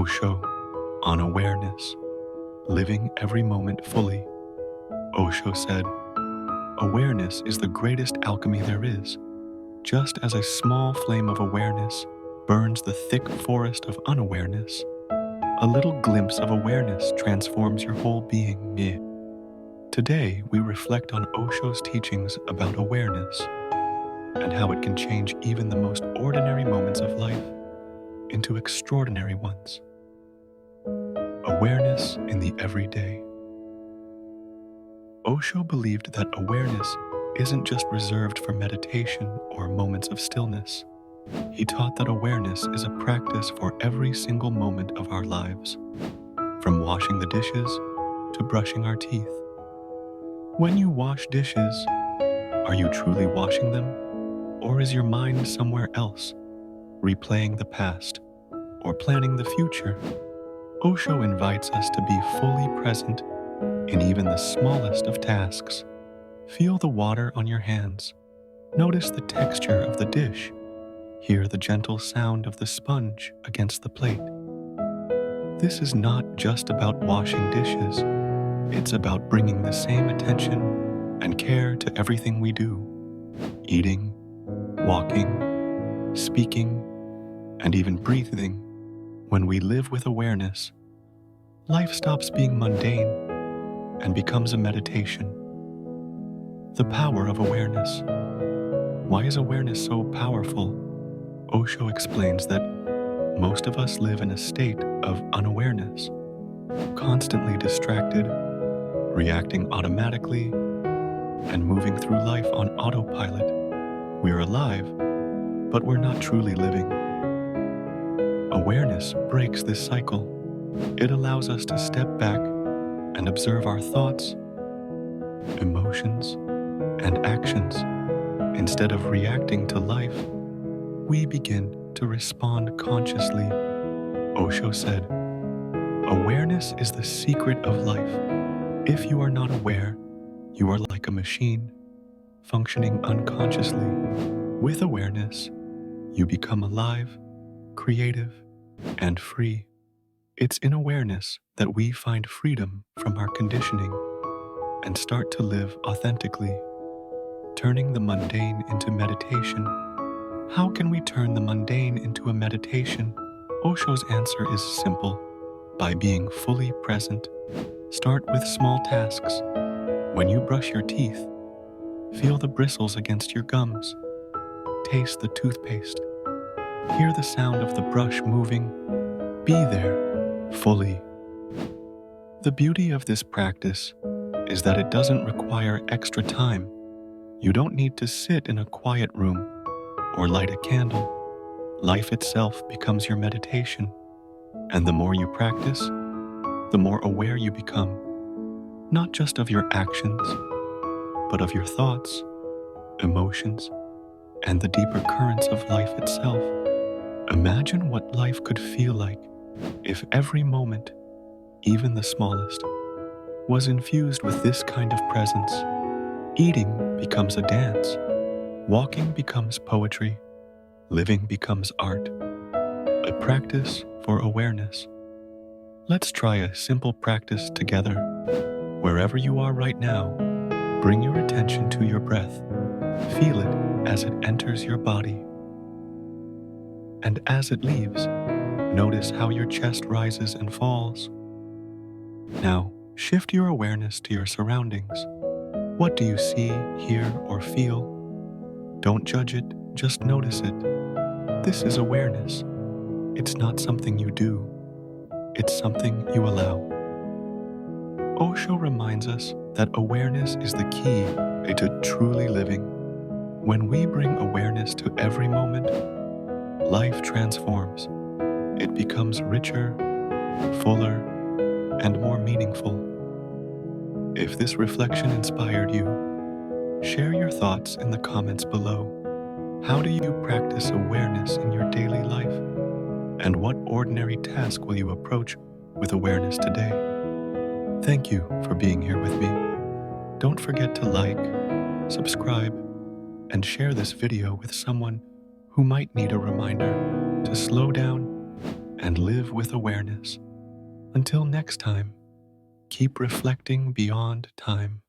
OSHO on awareness, living every moment fully. OSHO said, "Awareness is the greatest alchemy there is. Just as a small flame of awareness burns the thick forest of unawareness, a little glimpse of awareness transforms your whole being." Today, we reflect on Osho's teachings about awareness and how it can change even the most ordinary moments of life into extraordinary ones. Awareness in the everyday. Osho believed that awareness isn't just reserved for meditation or moments of stillness. He taught that awareness is a practice for every single moment of our lives, from washing the dishes to brushing our teeth. When you wash dishes, are you truly washing them? Or is your mind somewhere else, replaying the past or planning the future? Osho invites us to be fully present in even the smallest of tasks. Feel the water on your hands. Notice the texture of the dish. Hear the gentle sound of the sponge against the plate. This is not just about washing dishes. It's about bringing the same attention and care to everything we do. Eating, walking, speaking, and even breathing. When we live with awareness, life stops being mundane and becomes a meditation. The power of awareness. Why is awareness so powerful? Osho explains that most of us live in a state of unawareness, constantly distracted, reacting automatically, and moving through life on autopilot. We're alive, but we're not truly living. Awareness breaks this cycle. It allows us to step back and observe our thoughts, emotions, and actions. Instead of reacting to life, we begin to respond consciously. Osho said, "Awareness is the secret of life. If you are not aware, you are like a machine, functioning unconsciously. With awareness, you become alive, creative, and free." It's in awareness that we find freedom from our conditioning and start to live authentically, turning the mundane into meditation. How can we turn the mundane into a meditation? Osho's answer is simple: by being fully present. Start with small tasks. When you brush your teeth, feel the bristles against your gums. Taste the toothpaste. Hear the sound of the brush moving. Be there, fully. The beauty of this practice is that it doesn't require extra time. You don't need to sit in a quiet room or light a candle. Life itself becomes your meditation, and the more you practice, the more aware you become, not just of your actions, but of your thoughts, emotions, and the deeper currents of life itself. Imagine what life could feel like if every moment, even the smallest, was infused with this kind of presence. Eating becomes a dance, walking becomes poetry, living becomes art, a practice for awareness. Let's try a simple practice together. Wherever you are right now, bring your attention to your breath. Feel it as it enters your body. And as it leaves, notice how your chest rises and falls. Now, shift your awareness to your surroundings. What do you see, hear, or feel? Don't judge it, just notice it. This is awareness. It's not something you do. It's something you allow. Osho reminds us that awareness is the key to truly living. When we bring awareness to every moment, life transforms. It becomes richer, fuller, and more meaningful. If this reflection inspired you, share your thoughts in the comments below. How do you practice awareness in your daily life? And what ordinary task will you approach with awareness today? Thank you for being here with me. Don't forget to like, subscribe, and share this video with someone who might need a reminder to slow down and live with awareness. Until next time, keep reflecting beyond time.